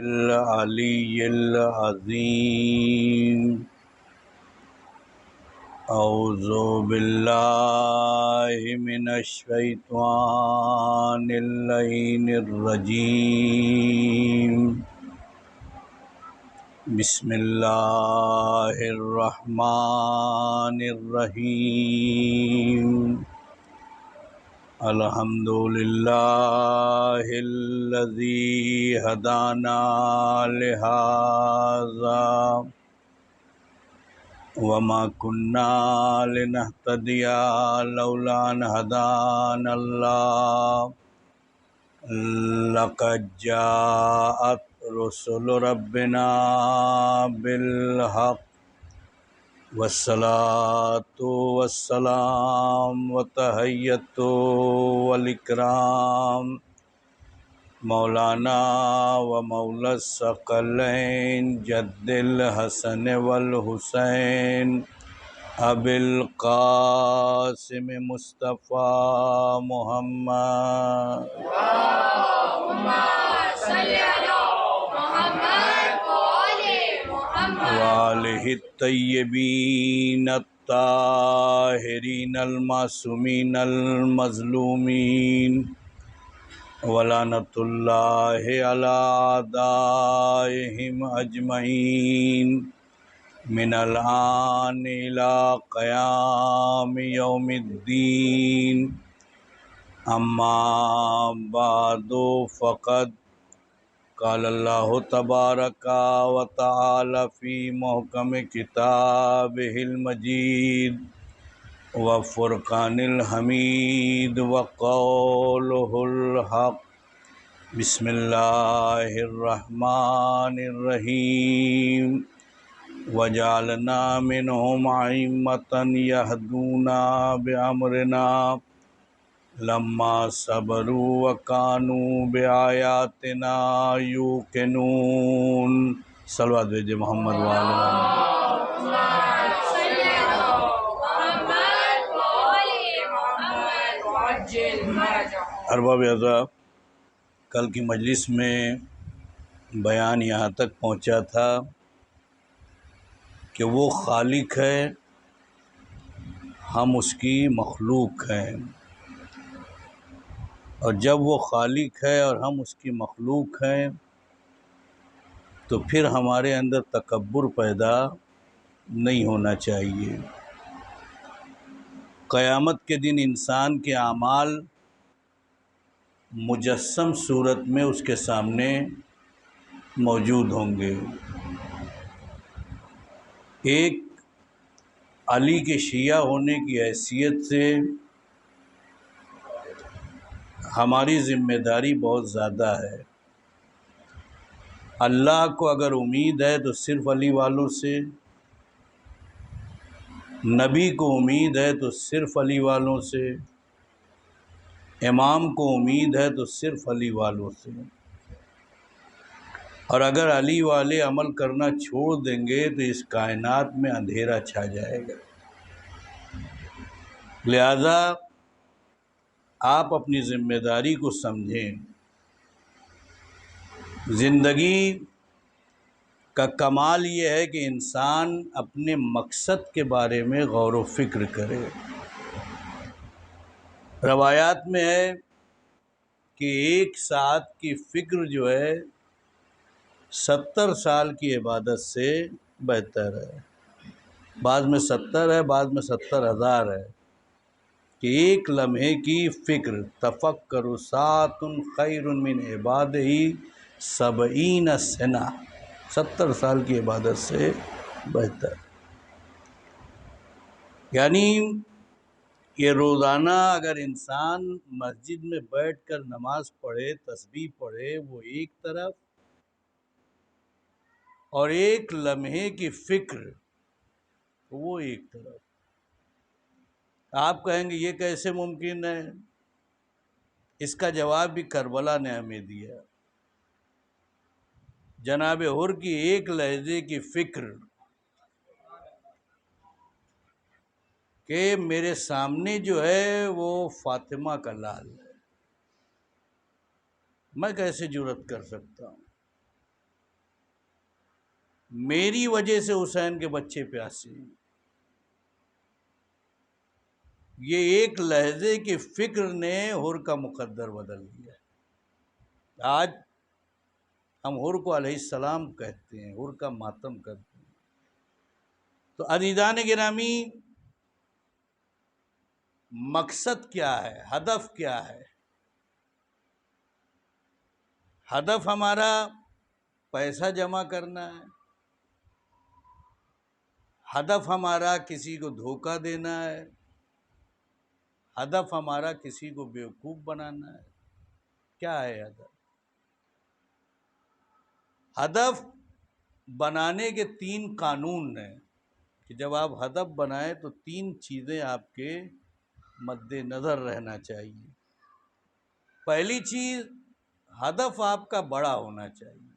العلی العظیم اعوذ باللہ من الشیطان اللعین الرجیم بسم اللہ الرحمن الرحیم الحمد للہ الذی ہدانا لہذا وما كنا لنهتدي لولا أن هدانا الله لقد جاءت رسل ربنا بالحق والصلاة والسلام والتحية والإكرام مولانا ومولا الثقلين جد الحسن والحسين أبي القاسم مصطفى محمد اللهم صل على محمد وآل محمد وآله الطيبين الطاهرين المعصومين المظلومين ولعنۃ اللہ علی اعدائهم اجمعین من الآن الى قیام یوم الدین اما بعد فقد قال اللہ تبارک و تعالی فی محکم کتابہ المجید وفرقان الحمید وقولہ الحق بسم اللہ الرحمن الرحیم وجعلنا منہم ائمة یہدون بامرنا لما صبروا وکانوا بآیاتنا یوقنون صلوات بھیجے محمد والے ارباب اعزاز، کل کی مجلس میں بیان یہاں تک پہنچا تھا کہ وہ خالق ہے، ہم اس کی مخلوق ہیں، اور جب وہ خالق ہے اور ہم اس کی مخلوق ہیں تو پھر ہمارے اندر تکبر پیدا نہیں ہونا چاہیے۔ قیامت کے دن انسان کے اعمال مجسم صورت میں اس کے سامنے موجود ہوں گے۔ ایک علی کے شیعہ ہونے کی حیثیت سے ہماری ذمہ داری بہت زیادہ ہے۔ اللہ کو اگر امید ہے تو صرف علی والوں سے، نبی کو امید ہے تو صرف علی والوں سے، امام کو امید ہے تو صرف علی والوں سے، اور اگر علی والے عمل کرنا چھوڑ دیں گے تو اس کائنات میں اندھیرا چھا جائے گا۔ لہذا آپ اپنی ذمہ داری کو سمجھیں۔ زندگی کا کمال یہ ہے کہ انسان اپنے مقصد کے بارے میں غور و فکر کرے۔ روایات میں ہے کہ 1 ساعت کی فکر جو ہے 70 سال کی عبادت سے بہتر ہے۔ بعض میں 70 ہے، بعض میں 70,000 ہے کہ 1 لمحے کی فکر تفکر ساعۃ خیر من عبادہ 70 سنہ، 70 سال کی عبادت سے بہتر۔ یعنی یہ روزانہ اگر انسان مسجد میں بیٹھ کر نماز پڑھے، تسبیح پڑھے، وہ ایک طرف، اور 1 لمحے کی فکر وہ ایک طرف۔ آپ کہیں گے یہ کیسے ممکن ہے؟ اس کا جواب بھی کربلا نے ہمیں دیا۔ جناب حر کی 1 لحظے کی فکر کہ میرے سامنے جو ہے وہ فاطمہ کا لال ہے، میں کیسے جرأت کر سکتا ہوں؟ میری وجہ سے حسین کے بچے پیاسے ہیں۔ یہ ایک لحظے کی فکر نے حر کا مقدر بدل دیا۔ آج ہم حر کو علیہ السلام کہتے ہیں، حر کا ماتم کرتے ہیں۔ تو عزیزان گرامی، مقصد کیا ہے، ہدف کیا ہے؟ ہدف ہمارا پیسہ جمع کرنا ہے، ہدف ہمارا کسی کو دھوکہ دینا ہے، ہدف ہمارا کسی کو بیوقوف بنانا ہے؟ کیا ہے ہدف؟ ہدف بنانے کے 3 قانون ہیں کہ جب آپ ہدف بنائیں تو 3 چیزیں آپ کے مد نظر رہنا چاہیے۔ پہلی چیز، ہدف آپ کا بڑا ہونا چاہیے۔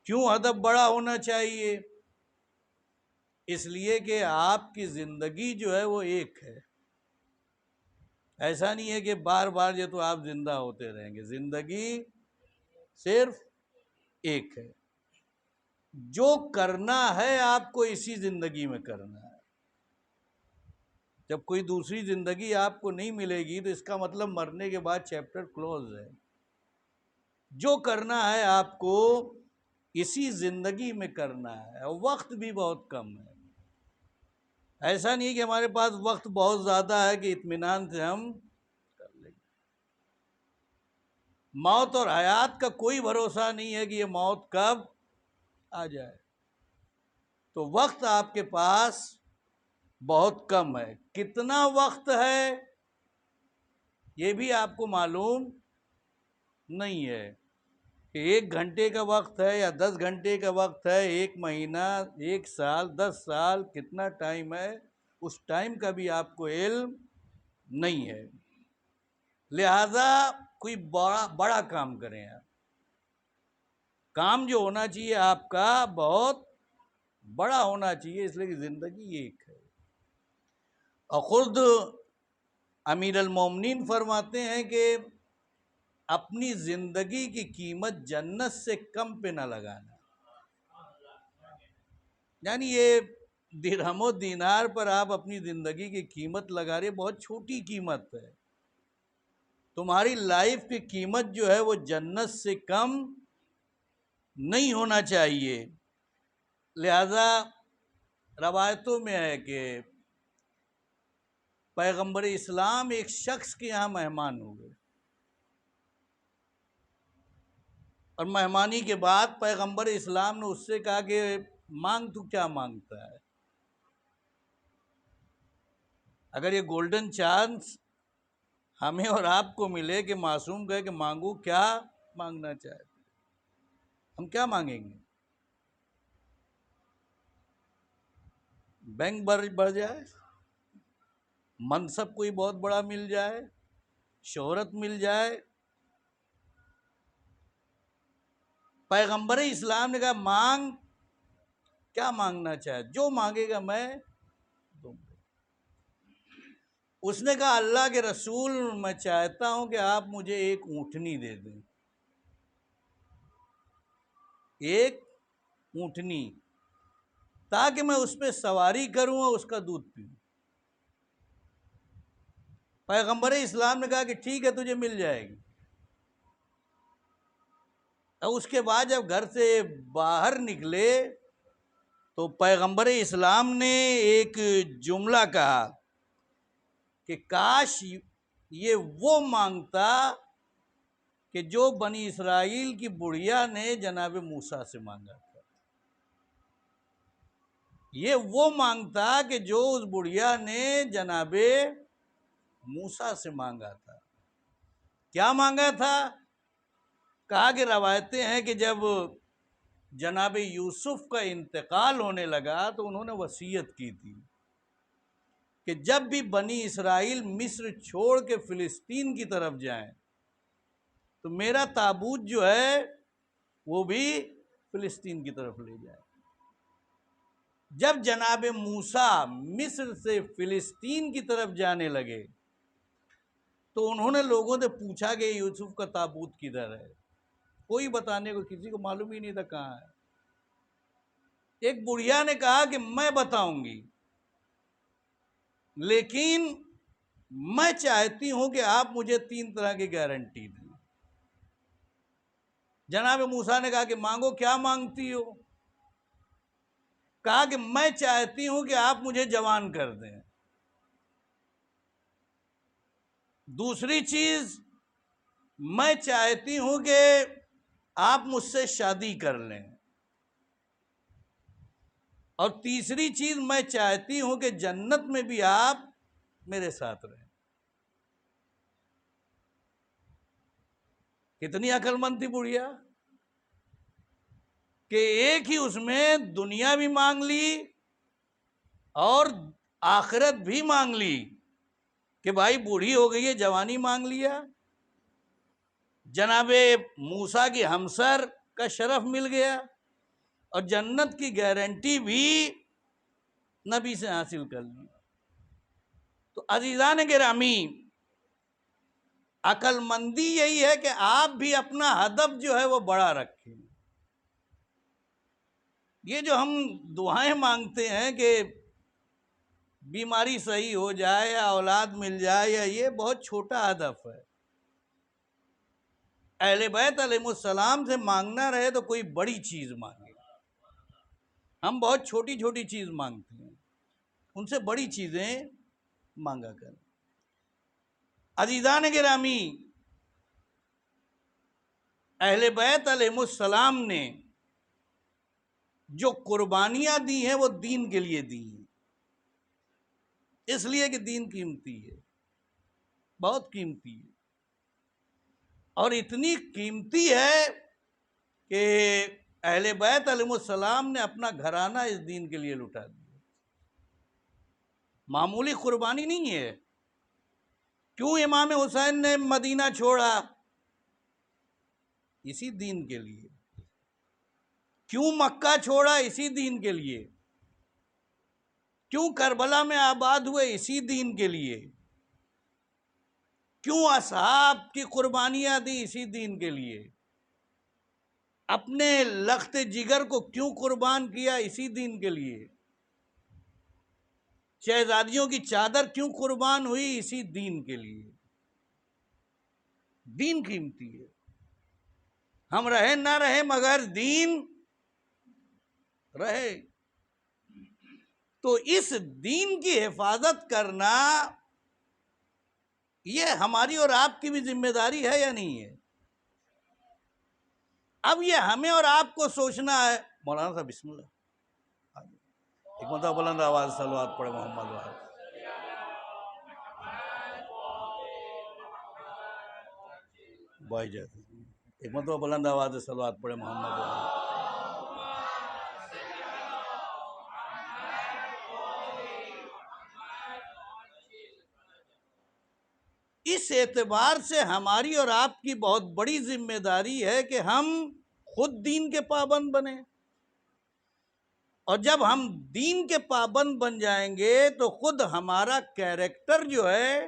کیوں ہدف بڑا ہونا چاہیے؟ اس لیے کہ آپ کی زندگی جو ہے وہ ایک ہے۔ ایسا نہیں ہے کہ بار بار یہ تو آپ زندہ ہوتے رہیں گے، زندگی صرف ایک ہے۔ جو کرنا ہے آپ کو اسی زندگی میں کرنا ہے۔ جب کوئی دوسری زندگی آپ کو نہیں ملے گی تو اس کا مطلب مرنے کے بعد چیپٹر کلوز ہے۔ جو کرنا ہے آپ کو اسی زندگی میں کرنا ہے، اور وقت بھی بہت کم ہے۔ ایسا نہیں کہ ہمارے پاس وقت بہت زیادہ ہے کہ اطمینان سے ہم کر لیں گے۔ موت اور حیات کا کوئی بھروسہ نہیں ہے کہ یہ موت کب آ جائے۔ تو وقت آپ کے پاس بہت کم ہے۔ کتنا وقت ہے یہ بھی آپ کو معلوم نہیں ہے کہ 1 گھنٹے کا وقت ہے یا 10 گھنٹے کا وقت ہے، 1 مہینہ، 1 سال، 10 سال، کتنا ٹائم ہے، اس ٹائم کا بھی آپ کو علم نہیں ہے۔ لہذا کوئی بڑا کام کریں آپ۔ کام جو ہونا چاہیے آپ کا بہت بڑا ہونا چاہیے، اس لیے کہ زندگی ایک ہے۔ اور خود امیر المومنین فرماتے ہیں کہ اپنی زندگی کی قیمت جنت سے کم پہ نہ لگانا۔ یعنی یہ درہم و دینار پر آپ اپنی زندگی کی قیمت لگا رہے، بہت چھوٹی قیمت ہے۔ تمہاری لائف کی قیمت جو ہے وہ جنت سے کم نہیں ہونا چاہیے۔ لہذا روایتوں میں ہے کہ پیغمبر اسلام ایک شخص کے یہاں مہمان ہوئے، اور مہمانی کے بعد پیغمبر اسلام نے اس سے کہا کہ مانگ، تو کیا مانگتا ہے؟ اگر یہ گولڈن چانس ہمیں اور آپ کو ملے کہ معصوم کہے کہ مانگو، کیا مانگنا چاہتے ہیں، ہم کیا مانگیں گے؟ بینک بڑھ جائے، منصب کوئی بہت بڑا مل جائے، شہرت مل جائے؟ پیغمبر اسلام نے کہا مانگ، کیا مانگنا چاہے، جو مانگے گا میں دوں گا۔ اس نے کہا اللہ کے رسول، میں چاہتا ہوں کہ آپ مجھے ایک اونٹنی دے دیں، ایک اونٹنی، تاکہ میں اس پہ سواری کروں اور اس کا دودھ پیوں۔ پیغمبر اسلام نے کہا کہ ٹھیک ہے، تجھے مل جائے گی۔ اور اس کے بعد جب گھر سے باہر نکلے تو پیغمبر اسلام نے ایک جملہ کہا کہ کاش یہ وہ مانگتا کہ جو بنی اسرائیل کی بڑھیا نے جناب موسیٰ سے مانگا تھا۔ یہ وہ مانگتا کہ جو اس بڑھیا نے جناب موسیٰ سے مانگا تھا۔ کیا مانگا تھا؟ کہا کہ روایتیں ہیں کہ جب جناب یوسف کا انتقال ہونے لگا تو انہوں نے وصیت کی تھی کہ جب بھی بنی اسرائیل مصر چھوڑ کے فلسطین کی طرف جائیں تو میرا تابوت جو ہے وہ بھی فلسطین کی طرف لے جائے۔ جب جناب موسیٰ مصر سے فلسطین کی طرف جانے لگے تو انہوں نے لوگوں سے پوچھا کہ یوسف کا تابوت کدھر ہے؟ کوئی بتانے کو، کسی کو معلوم ہی نہیں تھا کہاں ہے۔ ایک بڑھیا نے کہا کہ میں بتاؤں گی، لیکن میں چاہتی ہوں کہ آپ مجھے 3 طرح کی گارنٹی دیں۔ جناب موسیٰ نے کہا کہ مانگو، کیا مانگتی ہو؟ کہا کہ میں چاہتی ہوں کہ آپ مجھے جوان کر دیں۔ دوسری چیز، میں چاہتی ہوں کہ آپ مجھ سے شادی کر لیں۔ اور تیسری چیز، میں چاہتی ہوں کہ جنت میں بھی آپ میرے ساتھ رہیں۔ کتنی عقل مند تھی بڑھیا کہ ایک ہی اس میں دنیا بھی مانگ لی اور آخرت بھی مانگ لی، کہ بھائی بوڑھی ہو گئی ہے، جوانی مانگ لیا، جناب موسیٰ کی ہمسر کا شرف مل گیا، اور جنت کی گارنٹی بھی نبی سے حاصل کر لی۔ تو عزیزان گرامی، عقل مندی یہی ہے کہ آپ بھی اپنا ہدف جو ہے وہ بڑا رکھیں۔ یہ جو ہم دعائیں مانگتے ہیں کہ بیماری صحیح ہو جائے یا اولاد مل جائے، یا یہ بہت چھوٹا ہدف ہے۔ اہل بیت علیہ السلام سے مانگنا رہے تو کوئی بڑی چیز مانگے، ہم بہت چھوٹی چھوٹی چیز مانگتے ہیں، ان سے بڑی چیزیں مانگا کریں۔ عزیزان گرامی، اہل بیت علیہ السلام نے جو قربانیاں دی ہیں وہ دین کے لیے دی ہیں، اس لیے کہ دین قیمتی ہے، بہت قیمتی ہے، اور اتنی قیمتی ہے کہ اہل بیت علیہ السلام نے اپنا گھرانہ اس دین کے لیے لٹا دیا۔ معمولی قربانی نہیں ہے۔ کیوں امام حسین نے مدینہ چھوڑا؟ اسی دین کے لیے۔ کیوں مکہ چھوڑا؟ اسی دین کے لیے۔ کیوں کربلا میں آباد ہوئے؟ اسی دین کے لیے۔ کیوں اصحاب کی قربانیاں دی؟ اسی دین کے لیے۔ اپنے لخت جگر کو کیوں قربان کیا؟ اسی دین کے لیے۔ شہزادیوں کی چادر کیوں قربان ہوئی؟ اسی دین کے لیے۔ دین قیمتی ہے، ہم رہے نہ رہے مگر دین رہے۔ تو اس دین کی حفاظت کرنا یہ ہماری اور آپ کی بھی ذمہ داری ہے یا نہیں ہے؟ اب یہ ہمیں اور آپ کو سوچنا ہے۔ مولانا صاحب بسم اللہ، ایک مرتبہ بلند آواز سے صلوات پڑھے محمد وال۔ بھائی جاتے ایک مرتبہ بلند آواز سے صلوات پڑھے محمد وال۔ اس اعتبار سے ہماری اور آپ کی بہت بڑی ذمہ داری ہے کہ ہم خود دین کے پابند بنیں، اور جب ہم دین کے پابند بن جائیں گے تو خود ہمارا کیریکٹر جو ہے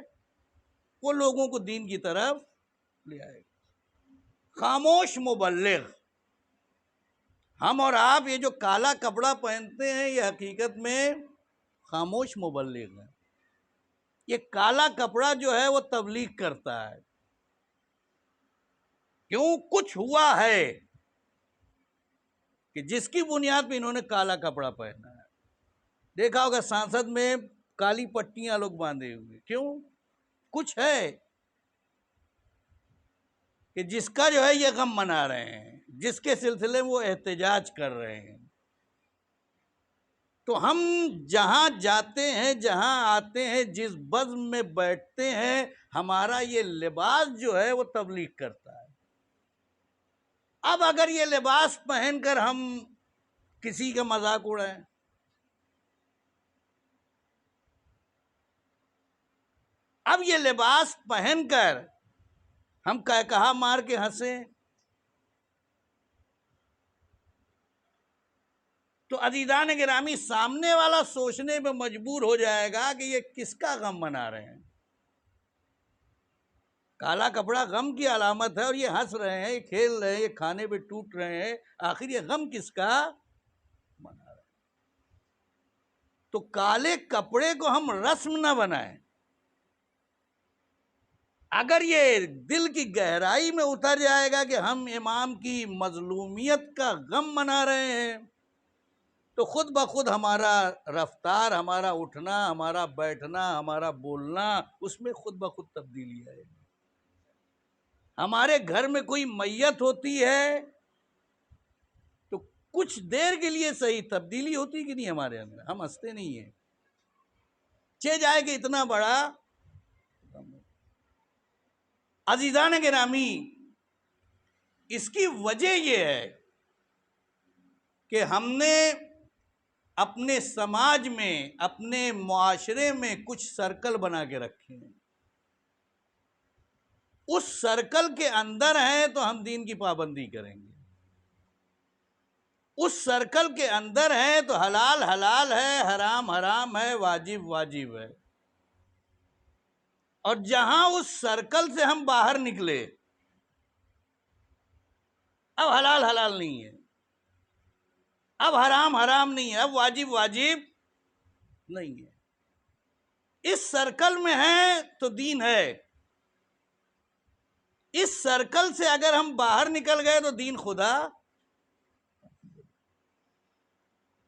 وہ لوگوں کو دین کی طرف لے آئے گا۔ خاموش مبلغ، ہم اور آپ یہ جو کالا کپڑا پہنتے ہیں یہ حقیقت میں خاموش مبلغ ہیں۔ یہ کالا کپڑا جو ہے وہ تبلیغ کرتا ہے۔ کیوں؟ کچھ ہوا ہے کہ جس کی بنیاد پہ انہوں نے کالا کپڑا پہنا ہے۔ دیکھا ہوگا سانسد میں کالی پٹیاں لوگ باندھے ہوئے، کیوں؟ کچھ ہے کہ جس کا جو ہے یہ غم منا رہے ہیں، جس کے سلسلے میں وہ احتجاج کر رہے ہیں۔ تو ہم جہاں جاتے ہیں، جہاں آتے ہیں، جس بزم میں بیٹھتے ہیں، ہمارا یہ لباس جو ہے وہ تبلیغ کرتا ہے۔ اب اگر یہ لباس پہن کر ہم کسی کا مذاق اڑائیں، اب یہ لباس پہن کر ہم کہا مار کے ہنسیں، تو عزیزان گرامی سامنے والا سوچنے پہ مجبور ہو جائے گا کہ یہ کس کا غم منا رہے ہیں۔ کالا کپڑا غم کی علامت ہے، اور یہ ہنس رہے ہیں، یہ کھیل رہے ہیں، یہ کھانے پہ ٹوٹ رہے ہیں، آخر یہ غم کس کا منا رہے ہیں؟ تو کالے کپڑے کو ہم رسم نہ بنائیں. اگر یہ دل کی گہرائی میں اتر جائے گا کہ ہم امام کی مظلومیت کا غم منا رہے ہیں تو خود بخود ہمارا رفتار، ہمارا اٹھنا، ہمارا بیٹھنا، ہمارا بولنا، اس میں خود بخود تبدیلی آئے گی. ہمارے گھر میں کوئی میت ہوتی ہے تو کچھ دیر کے لیے صحیح تبدیلی ہوتی کہ نہیں ہمارے اندر، ہم ہنستے نہیں ہیں. جائے کہ اتنا بڑا. عزیزان گرامی، اس کی وجہ یہ ہے کہ ہم نے اپنے سماج میں، اپنے معاشرے میں کچھ سرکل بنا کے رکھے ہیں. اس سرکل کے اندر ہیں تو ہم دین کی پابندی کریں گے. اس سرکل کے اندر ہیں تو حلال حلال ہے، حرام حرام ہے، واجب واجب ہے. اور جہاں اس سرکل سے ہم باہر نکلے، اب حلال حلال نہیں ہے، اب حرام حرام نہیں ہے، اب واجب واجب نہیں ہے. اس سرکل میں ہے تو دین ہے. اس سرکل سے اگر ہم باہر نکل گئے تو دین خدا.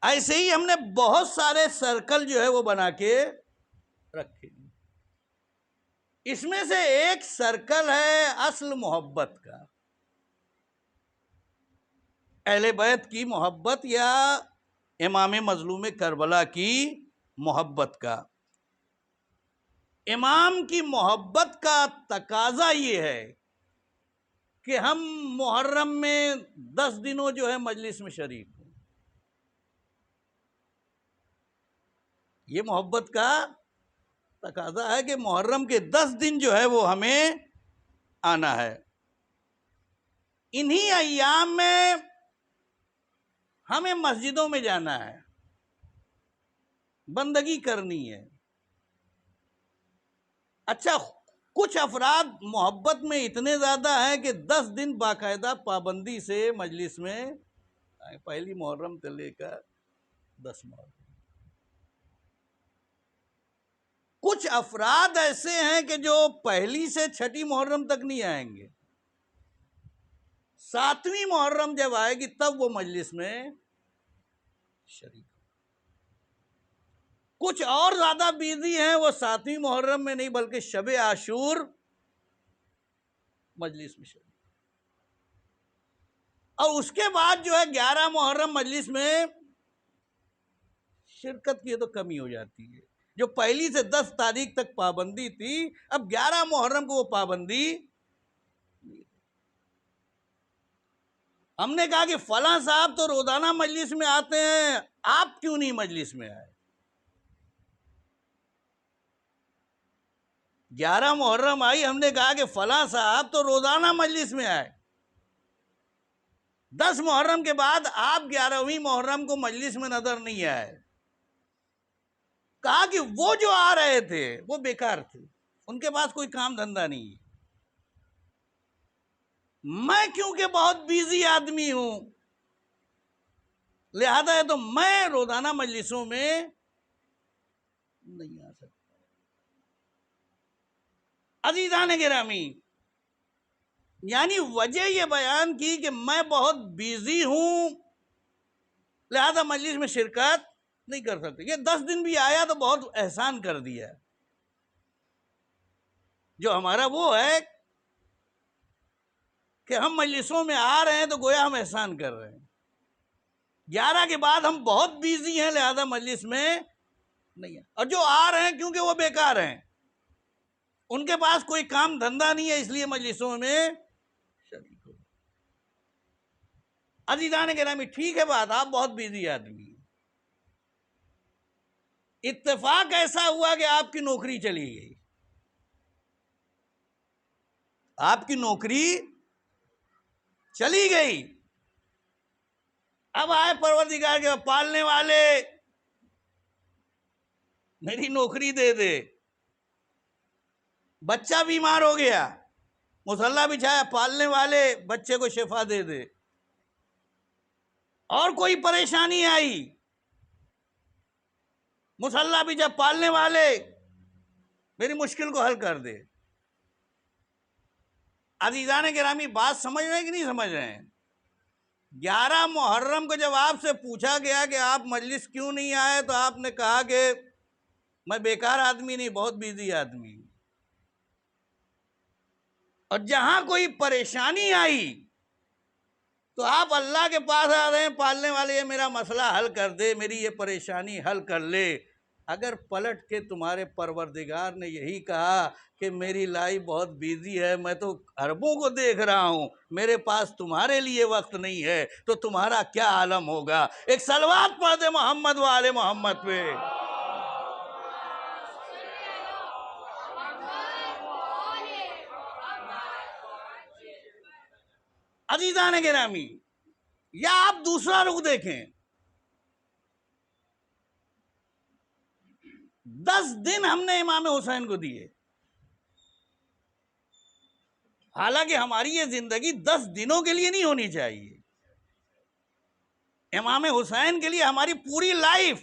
ایسے ہی ہم نے بہت سارے سرکل جو ہے وہ بنا کے رکھے. اس میں سے ایک سرکل ہے اصل محبت کا، اہل بیت کی محبت یا امام مظلوم کربلا کی محبت کا. امام کی محبت کا تقاضا یہ ہے کہ ہم محرم میں 10 دنوں جو ہے مجلس میں شریک ہوں. یہ محبت کا تقاضا ہے کہ محرم کے 10 دن جو ہے وہ ہمیں آنا ہے. انہی ایام میں ہمیں مسجدوں میں جانا ہے، بندگی کرنی ہے. اچھا، کچھ افراد محبت میں اتنے زیادہ ہیں کہ 10 دن باقاعدہ پابندی سے مجلس میں پہلی محرم سے لے کر 10 محرم. کچھ افراد ایسے ہیں کہ جو پہلی سے چھٹی محرم تک نہیں آئیں گے، 7ویں محرم جب آئے گی تب وہ مجلس میں شریک. کچھ اور زیادہ بیزی ہیں، وہ 7ویں محرم میں نہیں بلکہ شب عاشور مجلس میں شریک. اور اس کے بعد جو ہے 11 محرم مجلس میں شرکت کی تو کمی ہو جاتی ہے. جو پہلی سے 10 تاریخ تک پابندی تھی، اب 11 محرم کو وہ پابندی. ہم نے کہا کہ فلاں صاحب تو روزانہ مجلس میں آتے ہیں، آپ کیوں نہیں مجلس میں آئے؟ 11 محرم آئی، ہم نے کہا کہ فلاں صاحب تو روزانہ مجلس میں آئے. 10 محرم کے بعد آپ 11ویں محرم کو مجلس میں نظر نہیں آئے. کہا کہ وہ جو آ رہے تھے وہ بیکار تھے، ان کے پاس کوئی کام دھندا نہیں ہے. میں کیونکہ بہت بیزی آدمی ہوں، لہذا ہے تو میں روزانہ مجلسوں میں نہیں آ سکتا. عزیزان گرامی، یعنی وجہ یہ بیان کی کہ میں بہت بیزی ہوں لہذا مجلس میں شرکت نہیں کر سکتے. یہ 10 دن بھی آیا تو بہت احسان کر دیا. جو ہمارا وہ ہے کہ ہم مجلسوں میں آ رہے ہیں تو گویا ہم احسان کر رہے ہیں. 11 کے بعد ہم بہت بیزی ہیں لہذا مجلس میں نہیں ہے. اور جو آ رہے ہیں کیونکہ وہ بیکار ہیں، ان کے پاس کوئی کام دھندا نہیں ہے، اس لیے مجلسوں میں شریک ہو. عزیزان گرامی، ٹھیک ہے بات، آپ بہت بیزی آدمی ہیں. اتفاق ایسا ہوا کہ آپ کی نوکری چلی گئی. آپ کی نوکری چلی گئی. اب آئے پروردگار کے پالنے والے میری نوکری دے دے. بچہ بیمار ہو گیا، مصلی بچھایا، پالنے والے بچے کو شفا دے دے. اور کوئی پریشانی آئی، مسلح بھی جب پالنے والے میری مشکل کو حل کر دے. عزیزان گرامی بات سمجھ رہے ہیں کہ نہیں سمجھ رہے ہیں؟ 11 محرم کو جب آپ سے پوچھا گیا کہ آپ مجلس کیوں نہیں آئے تو آپ نے کہا کہ میں بیکار آدمی نہیں، بہت بیزی آدمی. اور جہاں کوئی پریشانی آئی تو آپ اللہ کے پاس آ رہے ہیں، پالنے والے یہ میرا مسئلہ حل کر دے، میری یہ پریشانی حل کر لے. اگر پلٹ کے تمہارے پروردگار نے یہی کہا کہ میری لائف بہت بیزی ہے، میں تو اربوں کو دیکھ رہا ہوں، میرے پاس تمہارے لیے وقت نہیں ہے، تو تمہارا کیا عالم ہوگا؟ ایک صلوات پڑھ دے محمد و آل محمد پہ. عزیزان گرامی، یا آپ دوسرا رخ دیکھیں. 10 دن ہم نے امام حسین کو دیے، حالانکہ ہماری یہ زندگی 10 دنوں کے لیے نہیں ہونی چاہیے. امام حسین کے لیے ہماری پوری لائف،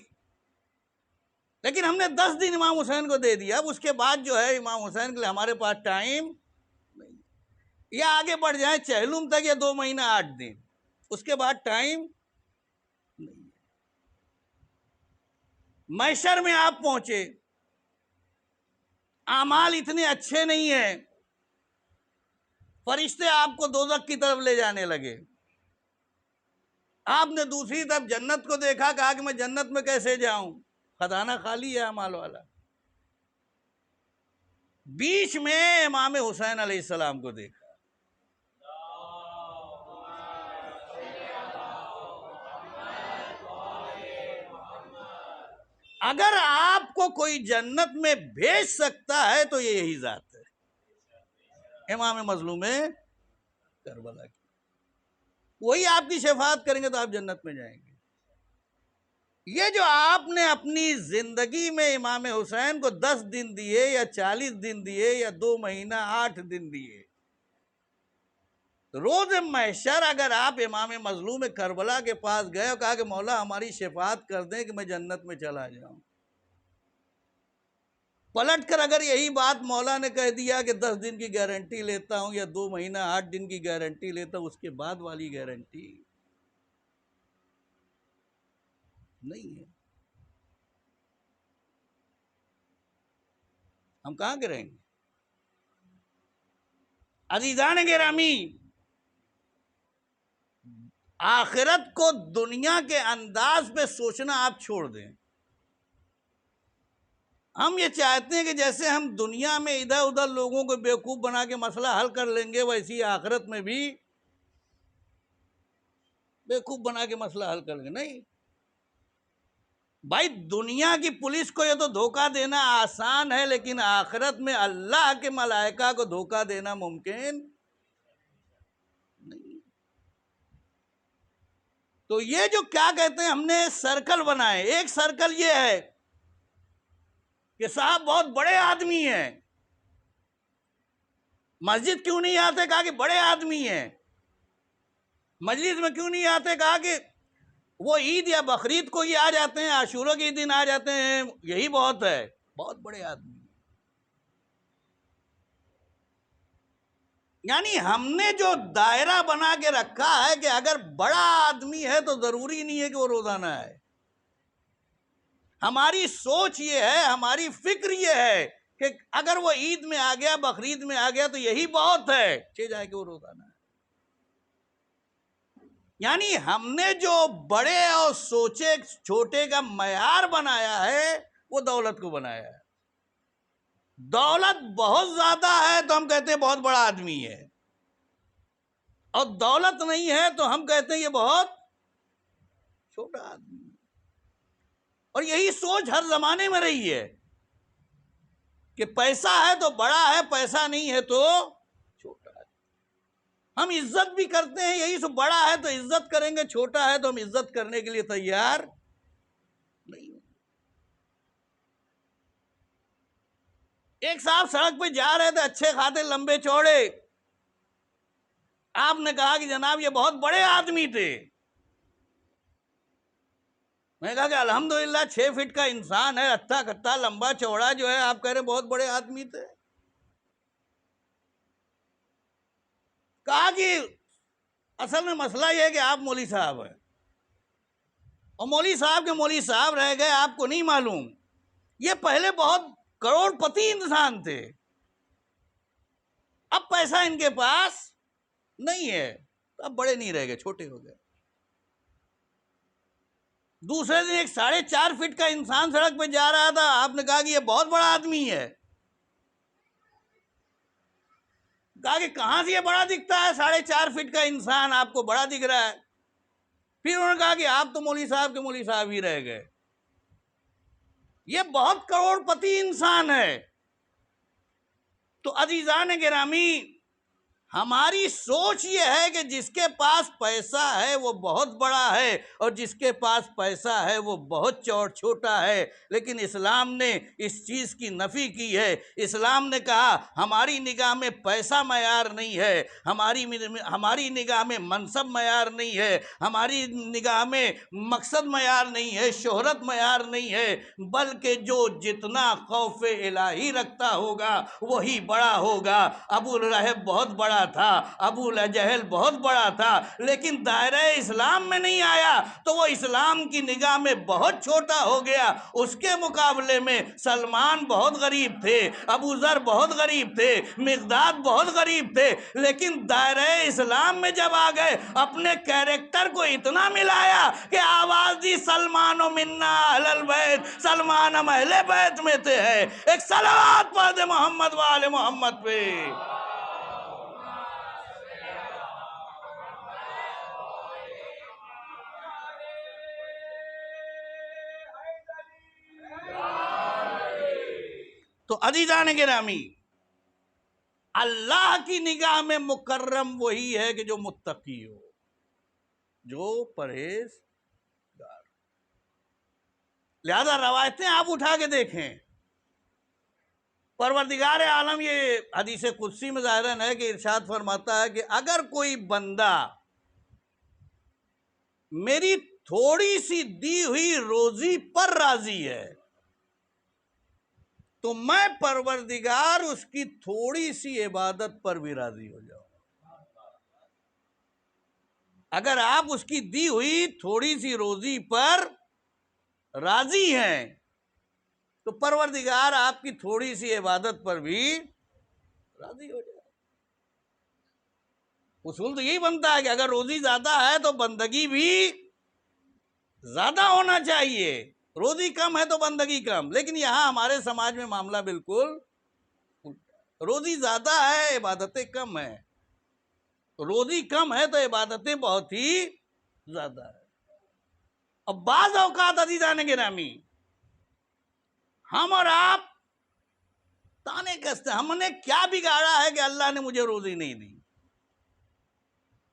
لیکن ہم نے 10 دن امام حسین کو دے دیا. اب اس کے بعد جو ہے امام حسین کے لیے ہمارے پاس ٹائم نہیں، یا آگے بڑھ جائیں چہلم تک، یا 2 مہینہ 8 دن، اس کے بعد ٹائم نہیں. محشر میں آپ پہنچے، اعمال اتنے اچھے نہیں ہیں، فرشتے آپ کو دوزخ کی طرف لے جانے لگے. آپ نے دوسری طرف جنت کو دیکھا، کہا کہ میں جنت میں کیسے جاؤں، خزانہ خالی ہے اعمال والا. بیچ میں امام حسین علیہ السلام کو دیکھا. اگر آپ کو کوئی جنت میں بھیج سکتا ہے تو یہ یہی ذات ہے، امام مظلوم کربلا کی. وہی آپ کی شفاعت کریں گے تو آپ جنت میں جائیں گے. یہ جو آپ نے اپنی زندگی میں امام حسین کو 10 دن دیے، یا 40 دن دیے، یا 2 مہینہ 8 دن دیے، روز محشر اگر آپ امام مظلوم کربلا کے پاس گئے اور کہا کہ مولا ہماری شفاعت کر دیں کہ میں جنت میں چلا جاؤں، پلٹ کر اگر یہی بات مولا نے کہہ دیا کہ 10 دن کی گارنٹی لیتا ہوں، یا 2 مہینہ 8 دن کی گارنٹی لیتا ہوں، اس کے بعد والی گارنٹی نہیں ہے، ہم کہاں کے رہیں گے؟ عزیزان گرامی، آخرت کو دنیا کے انداز پہ سوچنا آپ چھوڑ دیں. ہم یہ چاہتے ہیں کہ جیسے ہم دنیا میں ادھر ادھر لوگوں کو بیوقوف بنا کے مسئلہ حل کر لیں گے، ویسی آخرت میں بھی بیوقوف بنا کے مسئلہ حل کر لیں گے. نہیں بھائی، دنیا کی پولیس کو یہ تو دھوکہ دینا آسان ہے، لیکن آخرت میں اللہ کے ملائکہ کو دھوکہ دینا ممکن نہیں. تو یہ جو کیا کہتے ہیں، ہم نے سرکل بنائے. ایک سرکل یہ ہے کہ صاحب بہت بڑے آدمی ہیں، مسجد کیوں نہیں آتے؟ کہا کہ بڑے آدمی ہیں. مجلس میں کیوں نہیں آتے؟ کہا کہ وہ عید یا بقرعید کو ہی آ جاتے ہیں، عاشورہ کے دن آ جاتے ہیں، یہی بہت ہے. بہت بڑے آدمی. یعنی ہم نے جو دائرہ بنا کے رکھا ہے کہ اگر بڑا آدمی ہے تو ضروری نہیں ہے کہ وہ روزانہ آئے. ہماری سوچ یہ ہے، ہماری فکر یہ ہے کہ اگر وہ عید میں آ گیا، بقرعید میں آ گیا تو یہی بہت ہے، جائے کہ وہ روزانہ ہے. یعنی ہم نے جو بڑے اور سوچے چھوٹے کا معیار بنایا ہے، وہ دولت کو بنایا ہے. دولت بہت زیادہ ہے تو ہم کہتے ہیں بہت بڑا آدمی ہے، اور دولت نہیں ہے تو ہم کہتے ہیں یہ بہت چھوٹا آدمی ہے. اور یہی سوچ ہر زمانے میں رہی ہے کہ پیسہ ہے تو بڑا ہے، پیسہ نہیں ہے تو چھوٹا ہے. ہم عزت بھی کرتے ہیں، یہی سو بڑا ہے تو عزت کریں گے، چھوٹا ہے تو ہم عزت کرنے کے لیے تیار نہیں. ایک صاحب سڑک پہ جا رہے تھے، اچھے خاطر لمبے چوڑے. آپ نے کہا کہ جناب یہ بہت بڑے آدمی تھے. میں نے کہا کہ الحمدللہ 6 فٹ کا انسان ہے، ہتھا کتھا لمبا چوڑا جو ہے، آپ کہہ رہے بہت بڑے آدمی تھے۔ کہا کہ اصل میں مسئلہ یہ ہے کہ آپ مولوی صاحب ہیں، اور مولوی صاحب کے مولوی صاحب رہ گئے، آپ کو نہیں معلوم، یہ پہلے بہت کروڑ پتی انسان تھے، اب پیسہ ان کے پاس نہیں ہے، اب بڑے نہیں رہ گئے، چھوٹے ہو گئے۔ دوسرے دن ایک 4.5 فٹ کا انسان سڑک پہ جا رہا تھا، آپ نے کہا کہ یہ بہت بڑا آدمی ہے۔ کہا کہ کہاں سے یہ بڑا دکھتا ہے، 4.5 فٹ کا انسان آپ کو بڑا دکھ رہا ہے۔ پھر انہوں نے کہا کہ آپ تو مولوی صاحب کے مولوی صاحب ہی رہ گئے، یہ بہت کروڑ پتی انسان ہے۔ تو عزیزان گرامی، ہماری سوچ یہ ہے کہ جس کے پاس پیسہ ہے وہ بہت بڑا ہے، اور جس کے پاس پیسہ ہے وہ بہت چھوٹا ہے، لیکن اسلام نے اس چیز کی نفی کی ہے۔ اسلام نے کہا ہماری نگاہ میں پیسہ معیار نہیں ہے، ہماری نگاہ میں منصب معیار نہیں ہے، ہماری نگاہ میں مقصد معیار نہیں ہے، شہرت معیار نہیں ہے، بلکہ جو جتنا خوف الہی رکھتا ہوگا وہی بڑا ہوگا۔ ابو لہب بہت بڑا تھا، ابو جہل بہت بڑا تھا، لیکن دائرہ اسلام میں نہیں آیا تو وہ اسلام کی نگاہ میں بہت چھوٹا ہو گیا۔ اس کے مقابلے میں سلمان بہت غریب تھے، ابو ذر بہت غریب تھے، مقداد بہت غریب تھے، لیکن دائرہ اسلام میں جب آ گئے اپنے کیریکٹر کو اتنا ملایا کہ آواز دی سلمان و منا اہل البیت، سلمان ہم اہل بیت میں سے ہے۔ ایک صلوات پڑھ دے محمد و آل محمد پہ۔ تو عزیزان گرامی، اللہ کی نگاہ میں مکرم وہی ہے کہ جو متقی ہو، جو پرہیزگار۔ لہذا روایتیں آپ اٹھا کے دیکھیں، پروردگار عالم، یہ حدیث قدسی میں ظاہراً ہے کہ ارشاد فرماتا ہے کہ اگر کوئی بندہ میری تھوڑی سی دی ہوئی روزی پر راضی ہے تو میں پروردگار اس کی تھوڑی سی عبادت پر بھی راضی ہو جاؤں۔ اگر آپ اس کی دی ہوئی تھوڑی سی روزی پر راضی ہیں تو پروردگار آپ کی تھوڑی سی عبادت پر بھی راضی ہو جائے۔ اصول تو یہی بنتا ہے کہ اگر روزی زیادہ ہے تو بندگی بھی زیادہ ہونا چاہیے، روزی کم ہے تو بندگی کم۔ لیکن یہاں ہمارے سماج میں معاملہ بالکل الٹا، روزی زیادہ ہے عبادتیں کم ہیں، روزی کم ہے تو عبادتیں بہت ہی زیادہ ہے۔ اب بعض اوقات عزیزان گرامی، ہم اور آپ تانے کستے، ہم نے کیا بگاڑا ہے کہ اللہ نے مجھے روزی نہیں دی؟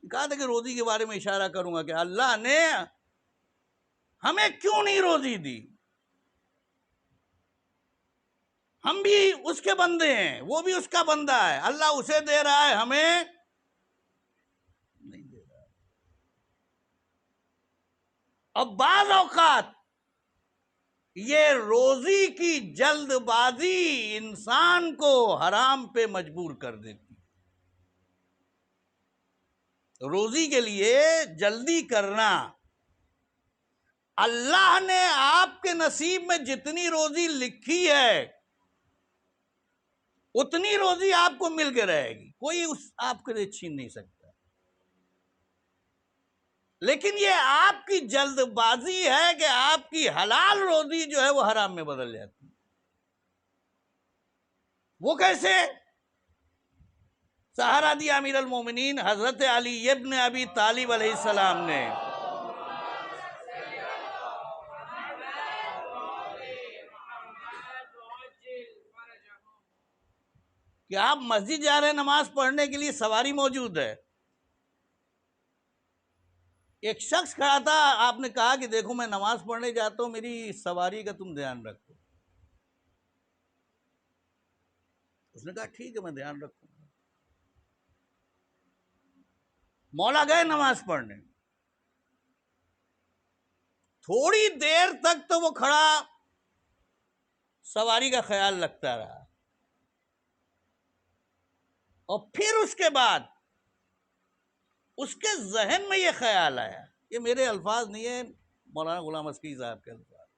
کہا تھا کہ روزی کے بارے میں اشارہ کروں گا کہ اللہ نے ہمیں کیوں نہیں روزی دی؟ ہم بھی اس کے بندے ہیں، وہ بھی اس کا بندہ ہے، اللہ اسے دے رہا ہے، ہمیں نہیں دے رہا۔ اب بعض اوقات یہ روزی کی جلد بازی انسان کو حرام پہ مجبور کر دیتی۔ روزی کے لیے جلدی کرنا، اللہ نے آپ کے نصیب میں جتنی روزی لکھی ہے اتنی روزی آپ کو مل کے رہے گی، کوئی آپ کے لیے چھین نہیں سکتا۔ لیکن یہ آپ کی جلد بازی ہے کہ آپ کی حلال روزی جو ہے وہ حرام میں بدل جاتی ہے۔ وہ کیسے؟ سہارا دیا امیر المومنین حضرت علی ابن ابی طالب علیہ السلام نے۔ کہ آپ مسجد جا رہے ہیں نماز پڑھنے کے لیے، سواری موجود ہے، ایک شخص کھڑا تھا، آپ نے کہا کہ دیکھو میں نماز پڑھنے جاتا ہوں، میری سواری کا تم دھیان رکھو۔ اس نے کہا ٹھیک ہے میں دھیان رکھوں گا۔ مولا گئے نماز پڑھنے، تھوڑی دیر تک تو وہ کھڑا سواری کا خیال رکھتا رہا، اور پھر اس کے بعد اس کے ذہن میں یہ خیال آیا، یہ میرے الفاظ نہیں ہیں، مولانا غلام عسکری صاحب کے الفاظ،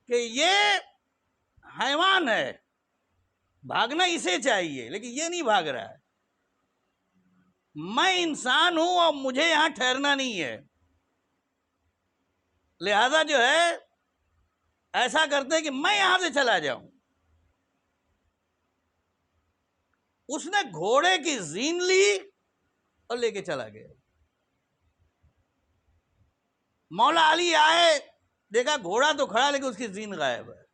کہ یہ حیوان ہے، بھاگنا اسے چاہیے لیکن یہ نہیں بھاگ رہا ہے، میں انسان ہوں اور مجھے یہاں ٹھہرنا نہیں ہے، لہذا جو ہے ایسا کرتے کہ میں یہاں سے چلا جاؤں۔ اس نے گھوڑے کی زین لی اور لے کے چلا گیا۔ مولا علی آئے، دیکھا گھوڑا تو کھڑا لیکن اس کی زین غائب ہے۔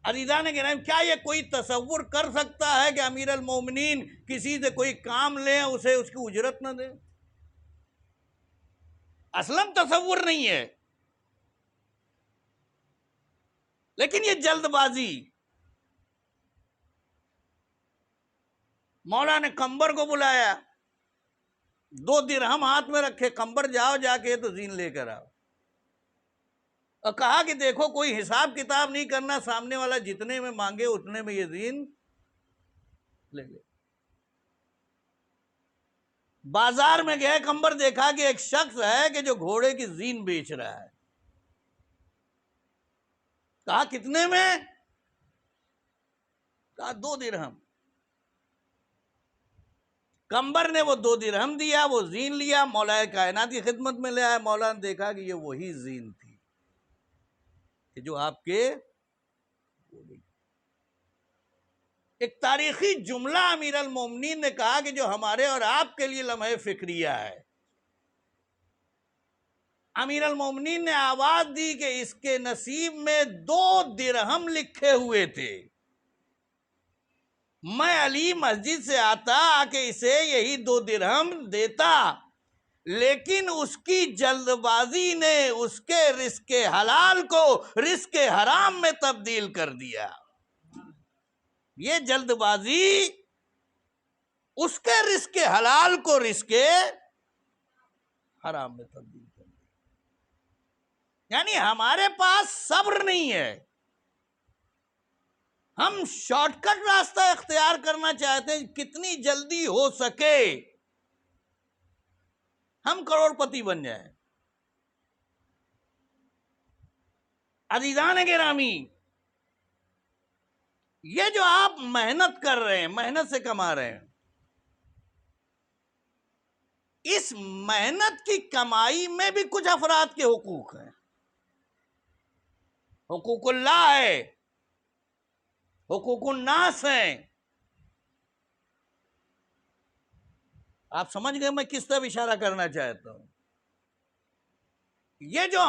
عزیزان گرامی، کیا یہ کوئی تصور کر سکتا ہے کہ امیر المومنین کسی سے کوئی کام لیں اسے اس کی اجرت نہ دیں؟ اصلاً تصور نہیں ہے، لیکن یہ جلد بازی۔ مولا نے قمبر کو بلایا، 2 درہم ہاتھ میں رکھے، قمبر جاؤ جا کے تو زین لے کر آؤ، اور کہا کہ دیکھو کوئی حساب کتاب نہیں کرنا، سامنے والا جتنے میں مانگے اتنے میں یہ زین لے لے۔ بازار میں گئے، قمبر دیکھا کہ ایک شخص ہے کہ جو گھوڑے کی زین بیچ رہا ہے، کہا کتنے میں؟ کہا 2 درہم۔ قمبر نے وہ 2 درہم دیا، وہ زین لیا، مولا کائنات کی خدمت میں لے آیا۔ مولا نے دیکھا کہ یہ وہی زین تھی کہ جو آپ کے، ایک تاریخی جملہ امیر المومنین نے کہا کہ جو ہمارے اور آپ کے لیے لمحہ فکریہ ہے۔ امیر المومنین نے آواز دی کہ اس کے نصیب میں 2 درہم لکھے ہوئے تھے، میں علی مسجد سے آتا کہ اسے یہی 2 درہم دیتا، لیکن اس کی جلد بازی نے اس کے رزق حلال کو رزق حرام میں تبدیل کر دیا۔ یہ جلد بازی اس کے رزق حلال کو رزق حرام میں تبدیل کر دیا۔ یعنی ہمارے پاس صبر نہیں ہے، ہم شارٹ کٹ راستہ اختیار کرنا چاہتے ہیں، کتنی جلدی ہو سکے ہم کروڑ پتی بن جائیں۔ عزیزان گرامی، یہ جو آپ محنت کر رہے ہیں، محنت سے کما رہے ہیں، اس محنت کی کمائی میں بھی کچھ افراد کے حقوق ہیں، حقوق اللہ ہے، حقوق الناس ہیں۔ آپ سمجھ گئے میں کس طرف اشارہ کرنا چاہتا ہوں؟ یہ جو